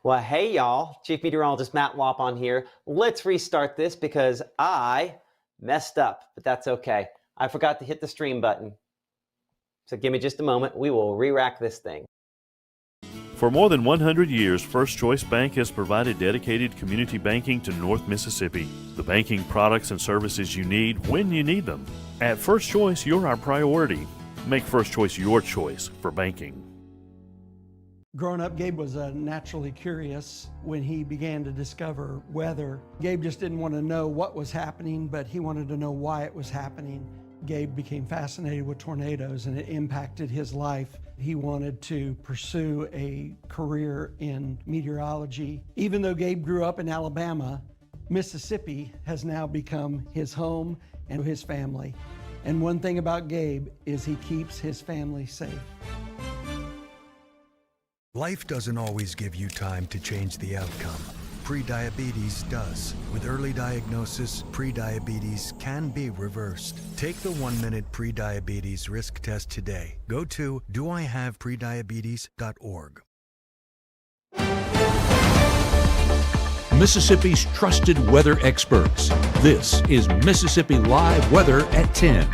Well, hey, y'all. Chief Meteorologist Matt Lopon here. Let's restart this because I messed up, but that's okay. I forgot to hit the stream button. So give me just a moment. We will re-rack this thing. For more than 100 years, First Choice Bank has provided dedicated community banking to North Mississippi. The banking products and services you need when you need them. At First Choice, you're our priority. Make First Choice your choice for banking. Growing up, Gabe was naturally curious. When he began to discover weather, Gabe just didn't want to know what was happening, but he wanted to know why it was happening. Gabe became fascinated with tornadoes and it impacted his life. He wanted to pursue a career in meteorology. Even though Gabe grew up in Alabama, Mississippi has now become his home and his family. And one thing about Gabe is he keeps his family safe. Life doesn't always give you time to change the outcome. Prediabetes does. With early diagnosis, prediabetes can be reversed. Take the 1-minute prediabetes risk test today. Go to doihaveprediabetes.org. Mississippi's trusted weather experts. This is Mississippi Live Weather at 10.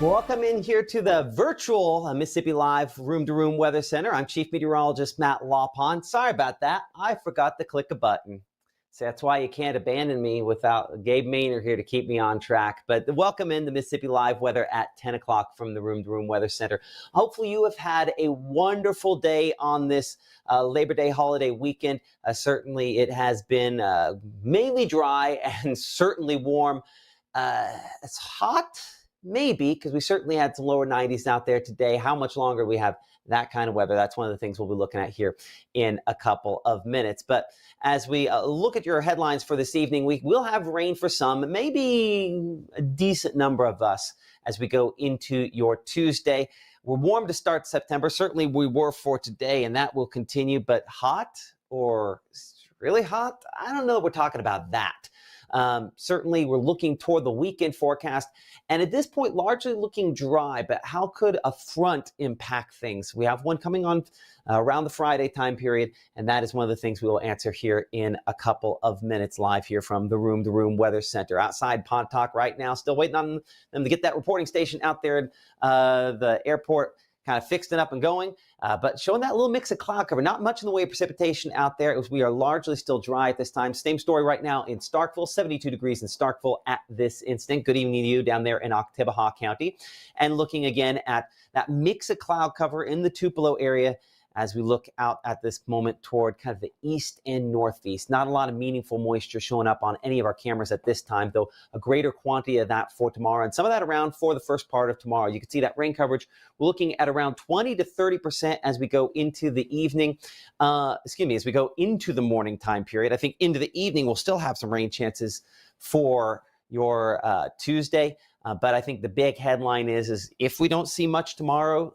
Welcome in here to the virtual Mississippi Live room-to-room weather center. I'm Chief Meteorologist Matt Lopon. Sorry about that. I forgot to click a button. So that's why you can't abandon me without Gabe Maynard here to keep me on track. But welcome in the Mississippi Live weather at 10 o'clock from the room-to-room weather center. Hopefully you have had a wonderful day on this Labor Day holiday weekend. Certainly it has been mainly dry and certainly warm. It's hot. Maybe, because we certainly had some lower 90s out there today. How much longer we have that kind of weather? That's one of the things we'll be looking at here in a couple of minutes. But as we look at your headlines for this evening, we will have rain for some, maybe a decent number of us as we go into your Tuesday. We're warm to start September. Certainly we were for today, and that will continue. But hot or really hot? I don't know if we're talking about that. Certainly, we're looking toward the weekend forecast, and at this point, largely looking dry. But how could a front impact things? We have one coming on around the Friday time period, and that is one of the things we will answer here in a couple of minutes live here from the room-to-room weather center. Outside Pontotoc right now, still waiting on them to get that reporting station out there at the airport kind of fixed and up and going, but showing that little mix of cloud cover. Not much in the way of precipitation out there. We are largely still dry at this time. Same story right now in Starkville, 72 degrees in Starkville at this instant. Good evening to you down there in Oktibbeha County. And looking again at that mix of cloud cover in the Tupelo area as we look out at this moment toward kind of the east and northeast. Not a lot of meaningful moisture showing up on any of our cameras at this time, though a greater quantity of that for tomorrow, and some of that around for the first part of tomorrow. You can see that rain coverage. We're looking at around 20 to 30% as we go into the evening, as we go into the morning time period. I think into the evening, we'll still have some rain chances for your Tuesday. But I think the big headline is if we don't see much tomorrow,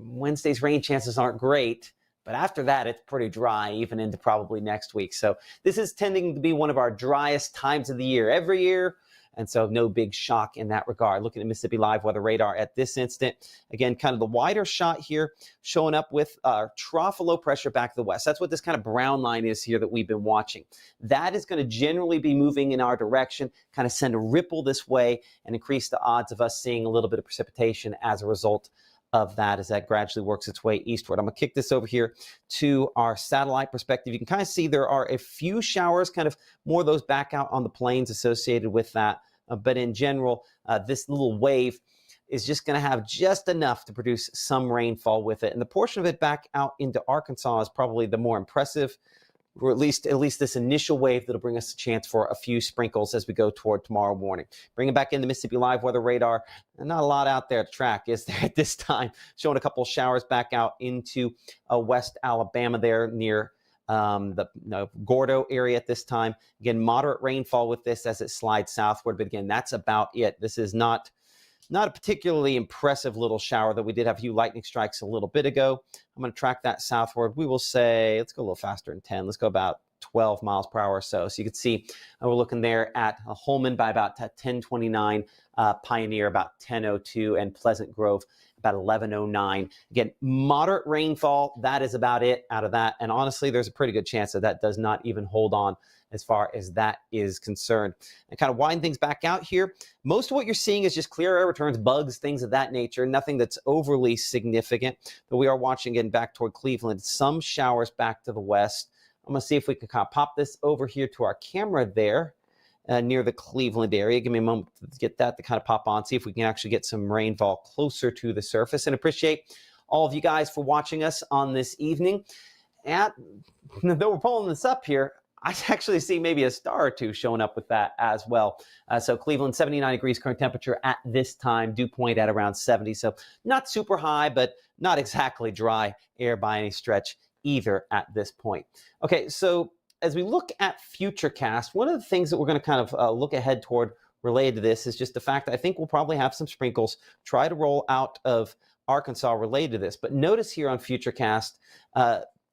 Wednesday's rain chances aren't great. But after that, it's pretty dry, even into probably next week. So this is tending to be one of our driest times of the year every year. And so no big shock in that regard. Looking at Mississippi Live weather radar at this instant. Again, kind of the wider shot here showing up with our trough of low pressure back to the west. That's what this kind of brown line is here that we've been watching. That is going to generally be moving in our direction, kind of send a ripple this way and increase the odds of us seeing a little bit of precipitation as a result of that as that gradually works its way eastward. I'm going to kick this over here to our satellite perspective. You can kind of see there are a few showers, kind of more of those back out on the plains associated with that. But in general, this little wave is just going to have just enough to produce some rainfall with it. And the portion of it back out into Arkansas is probably the more impressive, or at least this initial wave that'll bring us a chance for a few sprinkles as we go toward tomorrow morning. Bring it back into Mississippi Live weather radar. Not a lot out there to track, is there, at this time? Showing a couple of showers back out into West Alabama there near the Gordo area at this time. Again, moderate rainfall with this as it slides southward. But again, that's about it. This is not a particularly impressive little shower, though we did have a few lightning strikes a little bit ago. I'm going to track that southward. We will say, let's go a little faster than 10. Let's go about 12 miles per hour or so. So you can see we're looking there at Holman by about 10:29 Pioneer about 10:02, and Pleasant Grove about 11:09. Again, moderate rainfall. That is about it out of that. And honestly, there's a pretty good chance that that does not even hold on as far as that is concerned. And kind of widen things back out here, most of what you're seeing is just clear air returns, bugs, things of that nature, nothing that's overly significant. But we are watching getting back toward Cleveland, some showers back to the west. I'm going to see if we can kind of pop this over here to our camera there. Near the Cleveland area. Give me a moment to get that to kind of pop on, see if we can actually get some rainfall closer to the surface. And appreciate all of you guys for watching us on this evening. And though we're pulling this up here, I actually see maybe a star or two showing up with that as well. So Cleveland, 79 degrees current temperature at this time, dew point at around 70. So not super high, but not exactly dry air by any stretch either at this point. Okay, so as we look at Futurecast, one of the things that we're going to kind of look ahead toward related to this is just the fact that I think we'll probably have some sprinkles try to roll out of Arkansas related to this. But notice here on Futurecast,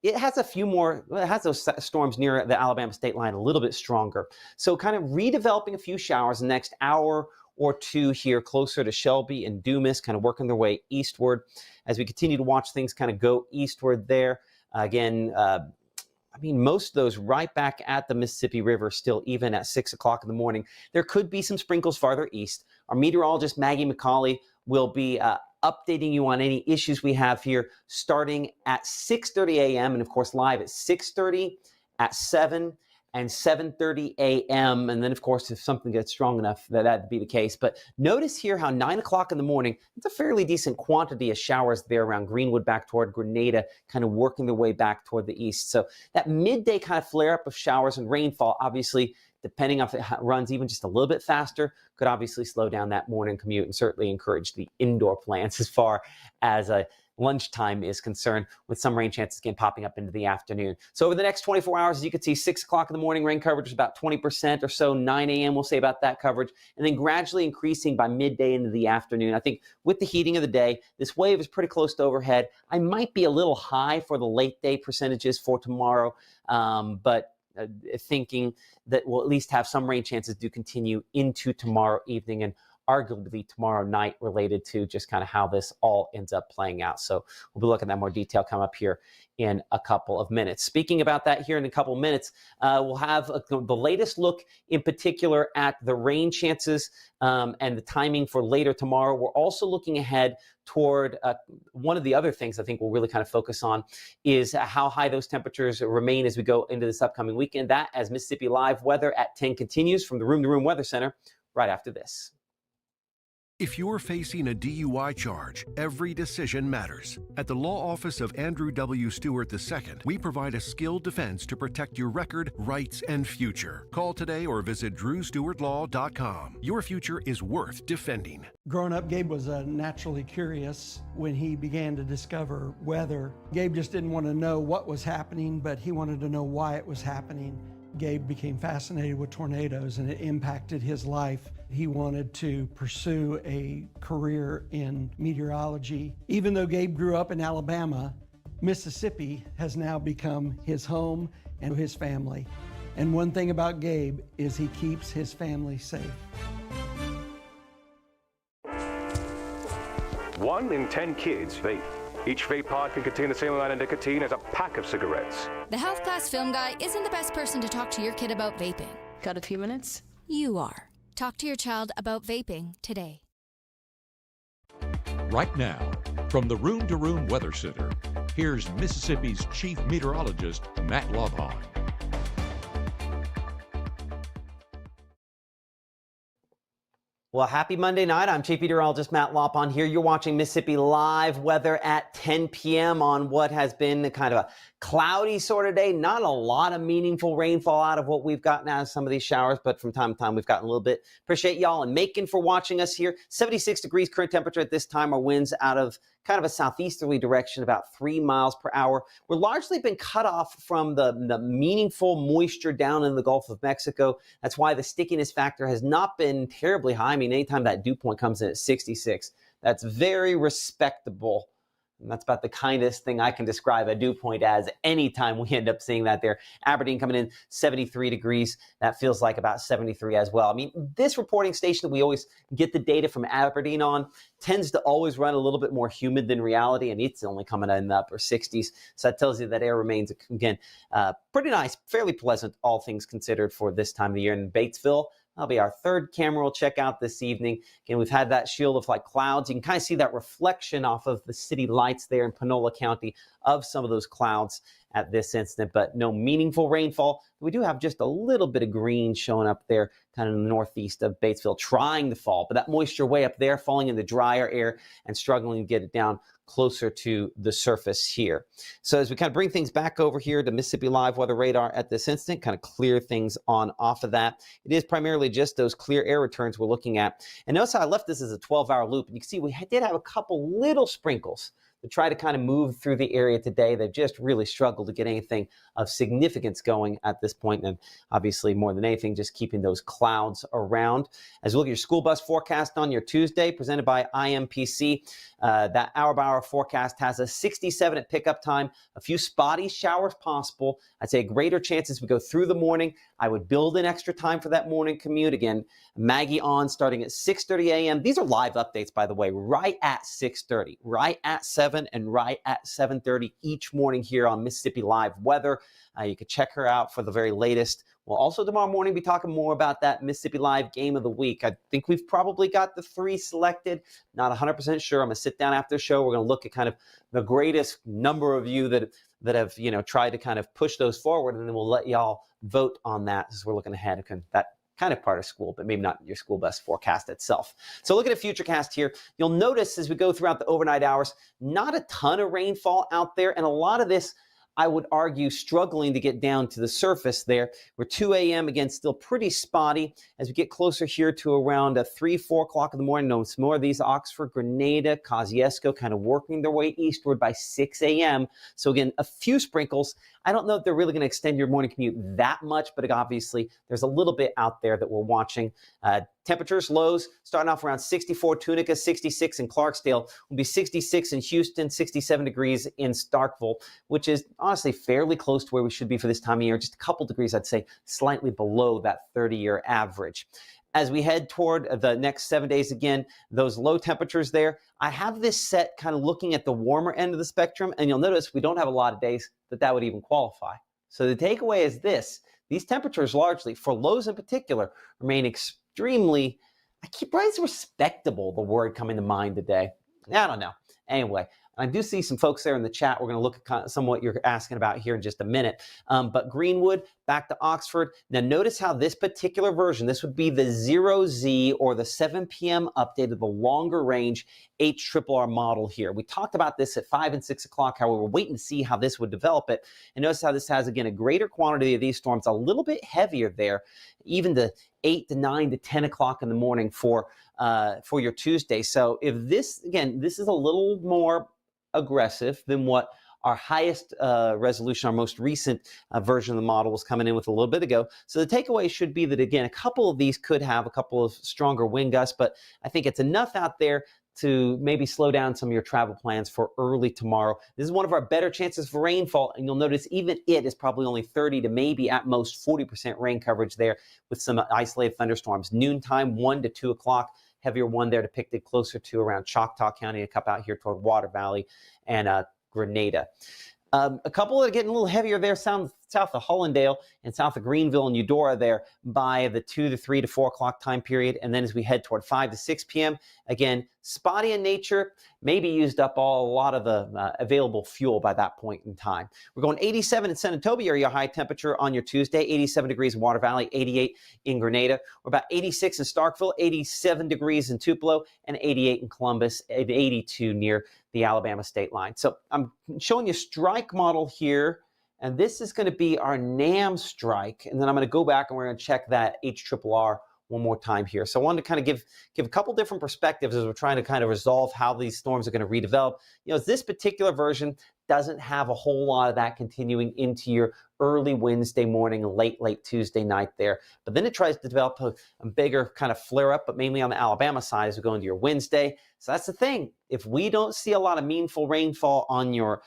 it has a few more, it has those storms near the Alabama state line a little bit stronger. So kind of redeveloping a few showers the next hour or two here closer to Shelby and Dumas, kind of working their way eastward. As we continue to watch things kind of go eastward there, again, I mean, most of those right back at the Mississippi River still, even at 6 o'clock in the morning. There could be some sprinkles farther east. Our meteorologist, Maggie McCauley, will be updating you on any issues we have here starting at 6:30 a.m. and, of course, live at 6:30, at 7, and 7:30 a.m. And then, of course, if something gets strong enough, that'd be the case. But notice here how 9 o'clock in the morning, it's a fairly decent quantity of showers there around Greenwood back toward Grenada, kind of working their way back toward the east. So that midday kind of flare-up of showers and rainfall, obviously, depending on if it runs even just a little bit faster, could obviously slow down that morning commute and certainly encourage the indoor plans as far as lunchtime is concerned, with some rain chances again popping up into the afternoon. So over the next 24 hours, as you can see, 6 o'clock in the morning, rain coverage is about 20% or so. 9 a.m. we'll say about that coverage, and then gradually increasing by midday into the afternoon. I think with the heating of the day, this wave is pretty close to overhead. I might be a little high for the late day percentages for tomorrow, but thinking that we'll at least have some rain chances do continue into tomorrow evening and arguably tomorrow night, related to just kind of how this all ends up playing out. So we'll be looking at that more detail come up here in a couple of minutes. Speaking about that here in a couple of minutes, we'll have the latest look in particular at the rain chances and the timing for later tomorrow. We're also looking ahead toward one of the other things I think we'll really kind of focus on is how high those temperatures remain as we go into this upcoming weekend. That, as Mississippi Live Weather at 10 continues from the Room to Room Weather Center right after this. If you're facing a DUI charge, every decision matters. At the law office of Andrew W. Stewart II, we provide a skilled defense to protect your record, rights, and future. Call today or visit drewstewartlaw.com. Your future is worth defending. Growing up, Gabe was naturally curious. When he began to discover weather, Gabe just didn't want to know what was happening, but he wanted to know why it was happening. Gabe became fascinated with tornadoes, and it impacted his life. He wanted to pursue a career in meteorology. Even though Gabe grew up in Alabama, Mississippi has now become his home and his family. And one thing about Gabe is he keeps his family safe. 1 in 10 kids vape. Each vape pod can contain the same amount of nicotine as a pack of cigarettes. The Health Class Film Guy isn't the best person to talk to your kid about vaping. Got a few minutes? You are. Talk to your child about vaping today. Right now, from the Room to Room Weather Center, here's Mississippi's Chief Meteorologist, Matt Lobhon. Well, happy Monday night. I'm Chief Meteorologist Matt Lopon here. You're watching Mississippi Live Weather at 10 p.m. on what has been kind of a cloudy sort of day. Not a lot of meaningful rainfall out of what we've gotten out of some of these showers, but from time to time we've gotten a little bit. Appreciate y'all in Macon for watching us here. 76 degrees current temperature at this time. Our winds out of kind of a southeasterly direction, about 3 miles per hour. We're largely been cut off from the meaningful moisture down in the Gulf of Mexico. That's why the stickiness factor has not been terribly high. I mean, anytime that dew point comes in at 66, that's very respectable. And that's about the kindest thing I can describe a dew point as anytime we end up seeing that there. Aberdeen coming in 73 degrees. That feels like about 73 as well. I mean, this reporting station that we always get the data from Aberdeen on tends to always run a little bit more humid than reality, and it's only coming in the upper 60s. So that tells you that air remains, again, pretty nice, fairly pleasant, all things considered, for this time of the year. In Batesville, that'll be our third camera we'll check out this evening. Again, we've had that shield of like clouds. You can kind of see that reflection off of the city lights there in Panola County of some of those clouds at this instant, but no meaningful rainfall. We do have just a little bit of green showing up there, kind of in the northeast of Batesville, trying to fall, but that moisture way up there, falling in the drier air and struggling to get it down closer to the surface here. So as we kind of bring things back over here to Mississippi Live Weather Radar at this instant, kind of clear things on off of that, it is primarily just those clear air returns we're looking at. And notice how I left this as a 12-hour loop. And you can see we did have a couple little sprinkles to try to kind of move through the area today. They've just really struggled to get anything of significance going at this point. And obviously, more than anything, just keeping those clouds around. As you look at your school bus forecast on your Tuesday, presented by IMPC, that hour-by-hour forecast has a 67 at pickup time, a few spotty showers possible. I'd say greater chances we go through the morning. I would build in extra time for that morning commute. Again, Maggie on starting at 6:30 a.m. These are live updates, by the way, right at 6:30, right at 7, and right at 7:30 each morning here on Mississippi Live Weather. You can check her out for the very latest. We'll also tomorrow morning be talking more about that Mississippi Live Game of the Week. I think we've probably got the 3 selected. Not 100% sure. I'm going to sit down after the show. We're going to look at kind of the greatest number of you that have, tried to kind of push those forward, and then we'll let y'all vote on that as we're looking ahead at that kind of part of school, but maybe not your school bus forecast itself. So look at a futurecast here. You'll notice as we go throughout the overnight hours, not a ton of rainfall out there, and a lot of this, I would argue, struggling to get down to the surface there. We're 2 a.m. again, still pretty spotty. As we get closer here to around 3, 4 o'clock in the morning, notice more of these Oxford, Grenada, Kosciuszko kind of working their way eastward by 6 a.m. So again, a few sprinkles. I don't know if they're really going to extend your morning commute that much, but obviously there's a little bit out there that we're watching. Temperatures, lows, starting off around 64 Tunica, 66 in Clarksdale, will be 66 in Houston, 67 degrees in Starkville, which is honestly fairly close to where we should be for this time of year. Just a couple degrees, I'd say, slightly below that 30-year average. As we head toward the next 7 days, again, those low temperatures there, I have this set kind of looking at the warmer end of the spectrum, and you'll notice we don't have a lot of days that would even qualify. So the takeaway is this: these temperatures largely, for lows in particular, remain extremely, I keep right, respectable, the word coming to mind today. I don't know. Anyway, I do see some folks there in the chat. We're going to look at some of what you're asking about here in just a minute. But Greenwood, back to Oxford. Now notice how this particular version, this would be the 0Z or the 7 p.m. update of the longer range HRRR model here. We talked about this at 5 and 6 o'clock, how we were waiting to see how this would develop it. And notice how this has, again, a greater quantity of these storms, a little bit heavier there, even to 8 to 9 to 10 o'clock in the morning for your Tuesday. So if this, again, this is a little more aggressive than what our highest resolution, our most recent version of the model was coming in with a little bit ago. So the takeaway should be that, again, a couple of these could have a couple of stronger wind gusts, but I think it's enough out there to maybe slow down some of your travel plans for early tomorrow. This is one of our better chances for rainfall, and you'll notice even it is probably only 30 to maybe at most 40% rain coverage there with some isolated thunderstorms. Noontime, 1 to 2 o'clock. Heavier one there depicted closer to around Choctaw County, a couple out here toward Water Valley and Grenada. A couple that are getting a little heavier there south of Hullendale and south of Greenville and Eudora there by the 2 to 3 to 4 o'clock time period. And then as we head toward 5 to 6 p.m., again, spotty in nature, maybe used up a lot of the available fuel by that point in time. We're going 87 in Senatobia area high temperature on your Tuesday, 87 degrees in Water Valley, 88 in Grenada. We're about 86 in Starkville, 87 degrees in Tupelo, and 88 in Columbus, and 82 near the Alabama state line. So I'm showing you strike model here, and this is going to be our NAM strike, and then I'm going to go back and we're going to check that HRRR one more time here. So I wanted to kind of give a couple different perspectives as we're trying to kind of resolve how these storms are going to redevelop. This particular version doesn't have a whole lot of that continuing into your early Wednesday morning, late Tuesday night there. But then it tries to develop a bigger kind of flare up, but mainly on the Alabama side as we go into your Wednesday. So that's the thing. If we don't see a lot of meaningful rainfall on your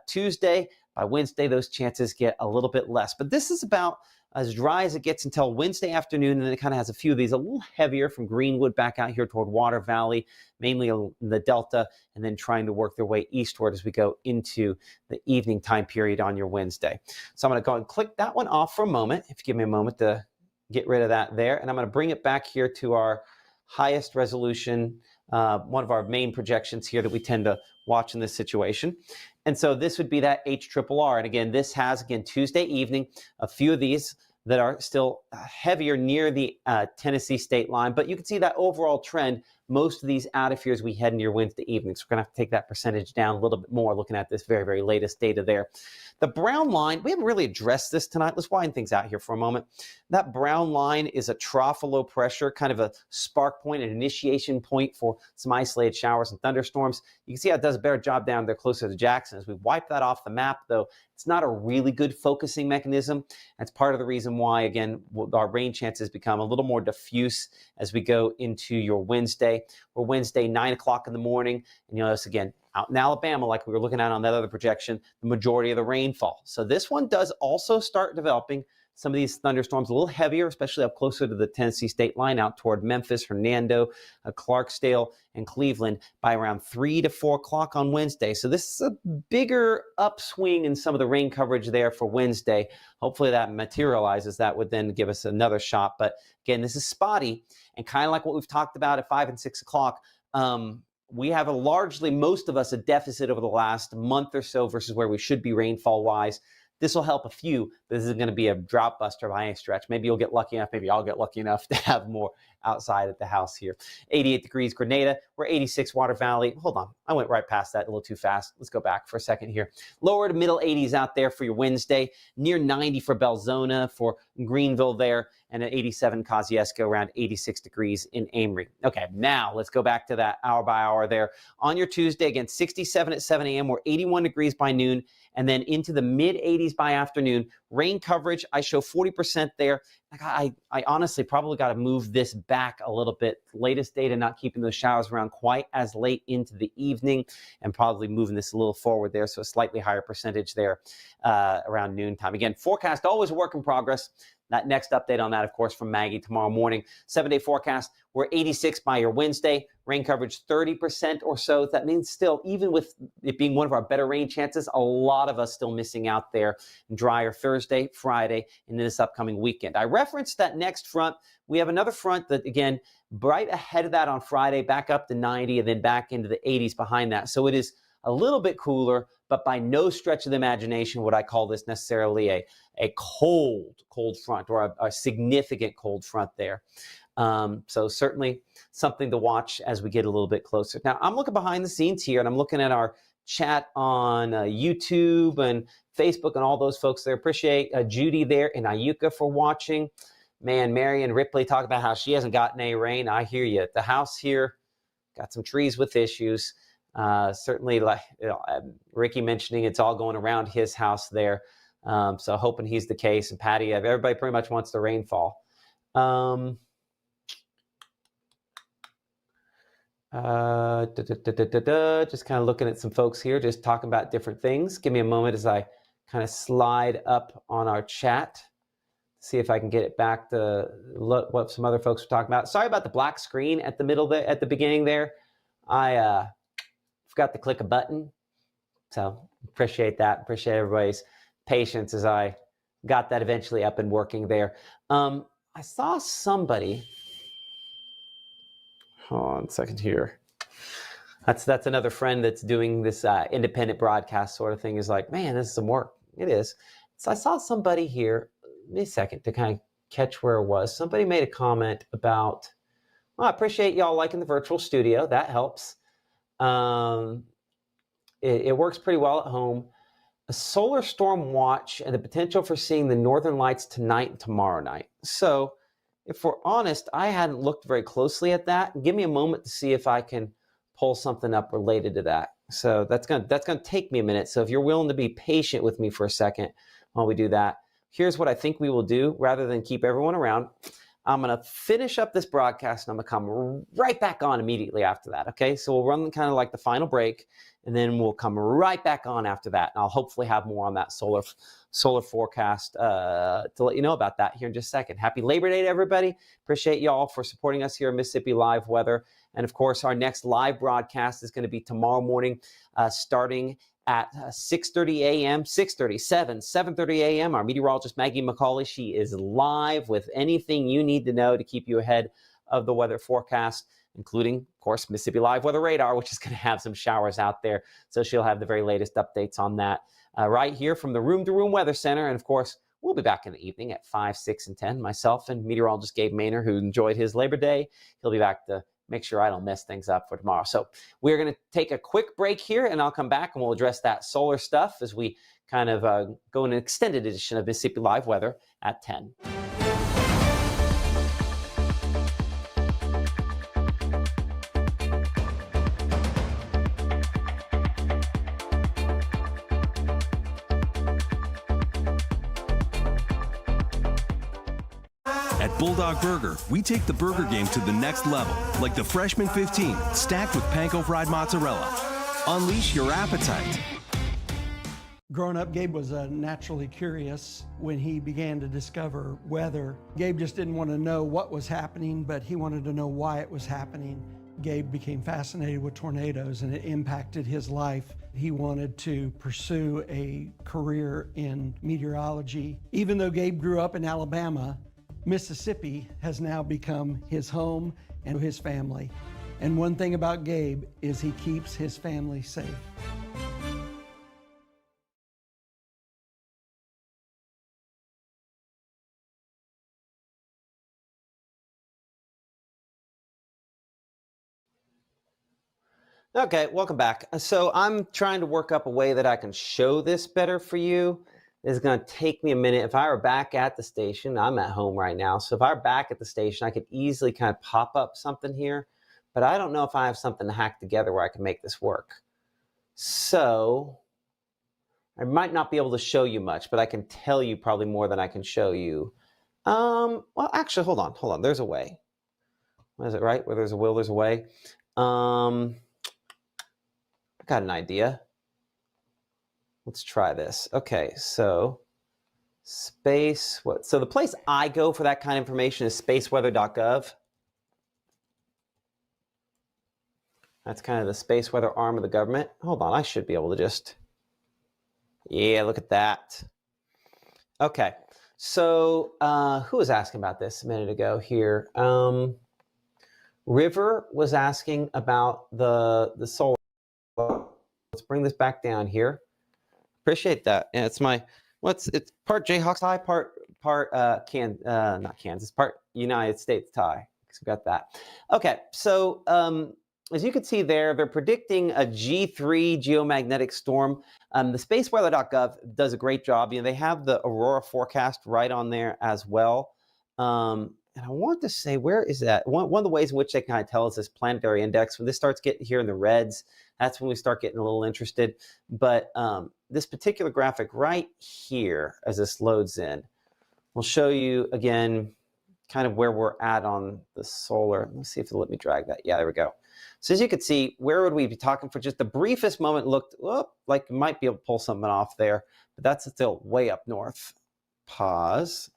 Tuesday, by Wednesday, those chances get a little bit less. But this is about as dry as it gets until Wednesday afternoon, and then it kind of has a few of these a little heavier from Greenwood back out here toward Water Valley, mainly in the Delta, and then trying to work their way eastward as we go into the evening time period on your Wednesday. So I'm going to go ahead and click that one off for a moment, if you give me a moment to get rid of that there, and I'm going to bring it back here to our highest resolution, one of our main projections here that we tend to watch in this situation. And so this would be that HRRR. And again, this has, Tuesday evening, a few of these that are still heavier near the Tennessee state line. But you can see that overall trend, most of these out of here as we head into your Wednesday evening. So we're going to have to take that percentage down a little bit more looking at this very, very latest data there. The brown line, we haven't really addressed this tonight. Let's widen things out here for a moment. That brown line is a trough of low pressure, kind of a spark point, an initiation point for some isolated showers and thunderstorms. You can see how it does a better job down there closer to Jackson. As we wipe that off the map, though, it's not a really good focusing mechanism. That's part of the reason why, again, our rain chances become a little more diffuse as we go into your Wednesday. Or Wednesday, 9 o'clock in the morning. And you'll notice, again, out in Alabama, like we were looking at on that other projection, the majority of the rainfall. So this one does also start developing some of these thunderstorms a little heavier, especially up closer to the Tennessee state line out toward Memphis, Hernando, Clarksdale, and Cleveland by around 3 to 4 o'clock on Wednesday. So this is a bigger upswing in some of the rain coverage there for Wednesday. Hopefully that materializes. That would then give us another shot. But again, this is spotty, and kind of like what we've talked about at 5 and 6 o'clock, we have most of us, a deficit over the last month or so versus where we should be rainfall-wise. This will help a few, but this isn't going to be a drought buster by any stretch. Maybe you'll get lucky enough, maybe I'll get lucky enough to have more outside at the house here. 88 degrees Grenada. We're 86 Water Valley. Hold on, I went right past that a little too fast. Let's go back for a second here. Lower to middle 80s out there for your Wednesday. Near 90 for Belzona, for Greenville there, and at 87 Kosciuszko, around 86 degrees in Amory. Okay, now let's go back to that hour by hour there. On your Tuesday, again, 67 at 7 a.m. We're 81 degrees by noon, and then into the mid-80s by afternoon. Rain coverage, I show 40% there. I honestly probably got to move this back a little bit. Latest data not keeping those showers around quite as late into the evening, and probably moving this a little forward there, so a slightly higher percentage there around noontime. Again, forecast always a work in progress. That next update on that, of course, from Maggie tomorrow morning. 7-day forecast, we're 86 by your Wednesday. Rain coverage 30% or so. That means still, even with it being one of our better rain chances, a lot of us still missing out there. Drier Thursday, Friday, and then this upcoming weekend. I referenced that next front. We have another front that, again, right ahead of that on Friday, back up to 90 and then back into the 80s behind that. So it is a little bit cooler, but by no stretch of the imagination would I call this necessarily a cold front, or a significant cold front there. So certainly something to watch as we get a little bit closer. Now, I'm looking behind the scenes here, and I'm looking at our chat on YouTube and Facebook and all those folks there. Appreciate Judy there and Ayuka for watching. Man, Marion Ripley talk about how she hasn't gotten any rain. I hear you. The house here got some trees with issues. Certainly, like Ricky mentioning, it's all going around his house there. So hoping he's the case. And Patty, everybody pretty much wants the rainfall. Just kind of looking at some folks here, just talking about different things. Give me a moment as I kind of slide up on our chat. See if I can get it back to what some other folks were talking about. Sorry about the black screen at the middle there, at the beginning there. I forgot to click a button. So appreciate that. Appreciate everybody's patience as I got that eventually up and working there. I saw somebody. Hold on a second here. That's another friend that's doing this independent broadcast sort of thing. Is like, man, this is some work. It is. So I saw somebody here. Give me a second to kind of catch where it was. Somebody made a comment about, well, I appreciate y'all liking the virtual studio. That helps. It works pretty well at home. A solar storm watch and the potential for seeing the northern lights tonight and tomorrow night. So if we're honest, I hadn't looked very closely at that. Give me a moment to see if I can pull something up related to that. So that's gonna take me a minute. So if you're willing to be patient with me for a second while we do that, here's what I think we will do. Rather than keep everyone around, I'm gonna finish up this broadcast and I'm gonna come right back on immediately after that. Okay, so we'll run kind of like the final break, and then we'll come right back on after that. And I'll hopefully have more on that solar forecast to let you know about that here in just a second. Happy Labor Day to everybody. Appreciate y'all for supporting us here at Mississippi Live Weather. And of course, our next live broadcast is going to be tomorrow morning, starting at 6:30 a.m., 6:30, 7:30 a.m. Our meteorologist, Maggie McCauley, she is live with anything you need to know to keep you ahead of the weather forecast, including, of course, Mississippi Live Weather Radar, which is going to have some showers out there. So she'll have the very latest updates on that right here from the Room to Room Weather Center. And of course, we'll be back in the evening at 5, 6, and 10. Myself and meteorologist Gabe Maynor, who enjoyed his Labor Day, he'll be back to make sure I don't mess things up for tomorrow. So we're going to take a quick break here, and I'll come back and we'll address that solar stuff as we kind of go in an extended edition of Mississippi Live Weather at 10. At Bulldog Burger, we take the burger game to the next level, like the Freshman 15, stacked with panko fried mozzarella. Unleash your appetite. Growing up, Gabe was naturally curious. When he began to discover weather, Gabe just didn't want to know what was happening, but he wanted to know why it was happening. Gabe became fascinated with tornadoes, and it impacted his life. He wanted to pursue a career in meteorology. Even though Gabe grew up in Alabama, Mississippi has now become his home and his family. And one thing about Gabe is he keeps his family safe. Okay, welcome back. So I'm trying to work up a way that I can show this better for you. It's going to take me a minute. If I were back at the station, I'm at home right now. So if I were back at the station, I could easily kind of pop up something here. But I don't know if I have something to hack together where I can make this work. So I might not be able to show you much, but I can tell you probably more than I can show you. Well, actually, hold on. There's a way. What is it, right? Where there's a will, there's a way. I got an idea. Let's try this. Okay, so so the place I go for that kind of information is spaceweather.gov. That's kind of the space weather arm of the government. Hold on, I should be able to just, yeah, look at that. Okay, so who was asking about this a minute ago here? River was asking about the solar. Let's bring this back down here. Appreciate that. Yeah, it's part Jayhawks tie, part not Kansas, part United States tie. So we got that. Okay, so as you can see there, they're predicting a G3 geomagnetic storm. The spaceweather.gov does a great job. You know, they have the aurora forecast right on there as well. And I want to say, where is that? One of the ways in which they kind of tell us this planetary index, when this starts getting here in the reds, that's when we start getting a little interested. But this particular graphic right here, as this loads in, will show you again kind of where we're at on the solar. Let's see if it'll let me drag that. Yeah, there we go. So as you can see, where would we be talking for just the briefest moment? Looked like you might be able to pull something off there, but that's still way up north. Pause.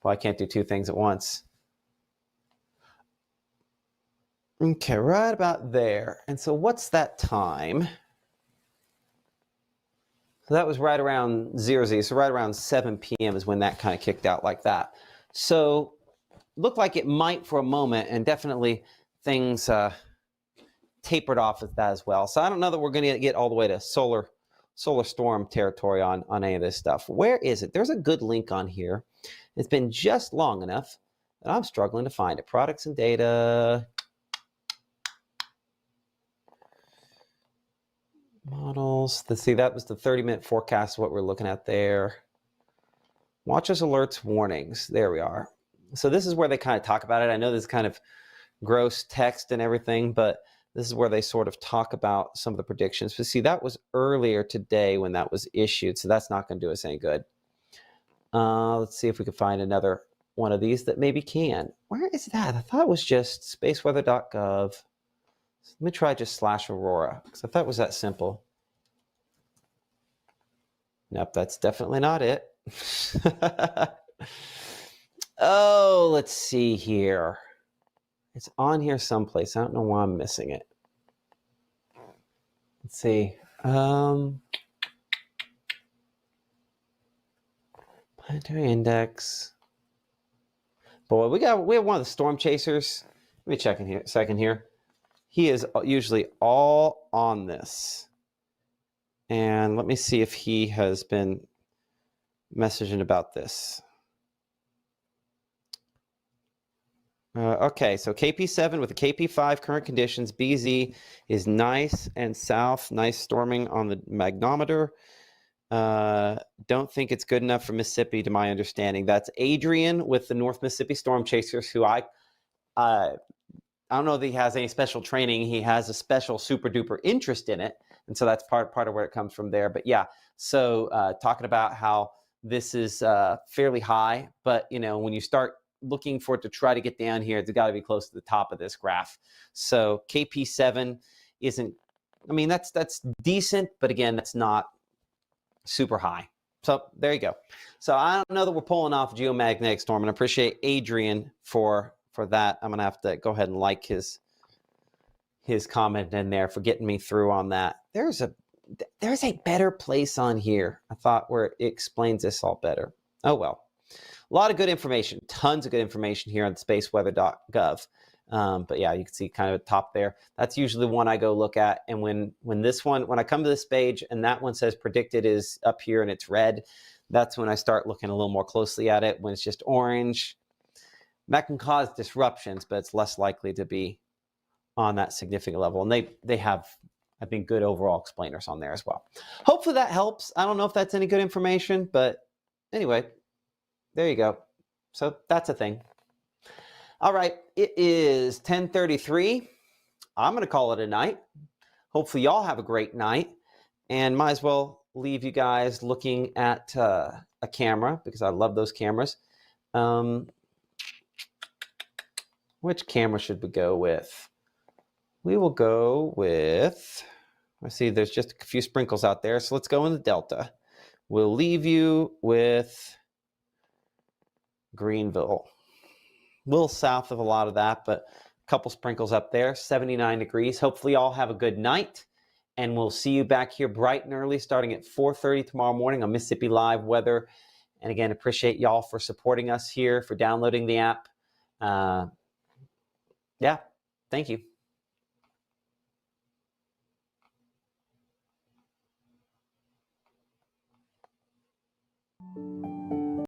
Well, I can't do two things at once. Okay, right about there. And so what's that time? So that was right around 00, so right around 7 p.m. is when that kind of kicked out like that. So looked like it might for a moment, and definitely things tapered off at that as well. So I don't know that we're going to get all the way to solar storm territory on any of this stuff. Where is it? There's a good link on here. It's been just long enough that I'm struggling to find it. Products and data. Models. Let's see, that was the 30-minute forecast, what we're looking at there. Watches, alerts, warnings. There we are. So this is where they kind of talk about it. I know this is kind of gross text and everything, but This is where they sort of talk about some of the predictions. But see, that was earlier today when that was issued, so that's not going to do us any good. Let's see if we can find another one of these that maybe can. Where is that? I thought it was just spaceweather.gov. Let me try just /Aurora, because I thought it was that simple. Nope, that's definitely not it. Oh, let's see here. It's on here someplace. I don't know why I'm missing it. Let's see. Planetary index. Boy, we have one of the storm chasers. Let me check in here a second here. He is usually all on this. And let me see if he has been messaging about this. Okay, so KP7 with the KP5 current conditions. BZ is nice and south. Nice storming on the magnometer. Don't think it's good enough for Mississippi, to my understanding. That's Adrian with the North Mississippi Storm Chasers, who I don't know that he has any special training. He has a special super duper interest in it, and so that's part of where it comes from there. But yeah, so talking about how this is fairly high, but you know, when you start looking for it to try to get down here, it's got to be close to the top of this graph. So KP7 isn't, I mean, that's decent, but again, that's not super high. So there you go. So I don't know that we're pulling off geomagnetic storm, and I appreciate Adrian for that. I'm gonna have to go ahead and like his comment in there for getting me through on that. There's a better place on here, I thought, where it explains this all better. Oh well. A lot of good information, tons of good information here on spaceweather.gov. But yeah, you can see kind of at the top there. That's usually the one I go look at. And when I come to this page and that one says predicted is up here and it's red, that's when I start looking a little more closely at it. When it's just orange, that can cause disruptions, but it's less likely to be on that significant level. And they have, I think, good overall explainers on there as well. Hopefully that helps. I don't know if that's any good information, but anyway, there you go. So that's a thing. All right, it is 10:33. I'm going to call it a night. Hopefully y'all have a great night, and might as well leave you guys looking at a camera, because I love those cameras. Which camera should we go with? We will go with, I see there's just a few sprinkles out there, so let's go in the Delta. We'll leave you with Greenville. A little south of a lot of that, but a couple sprinkles up there, 79 degrees. Hopefully y'all have a good night, and we'll see you back here bright and early starting at 4:30 tomorrow morning on Mississippi Live Weather. And again, appreciate y'all for supporting us here, for downloading the app. Yeah, thank you.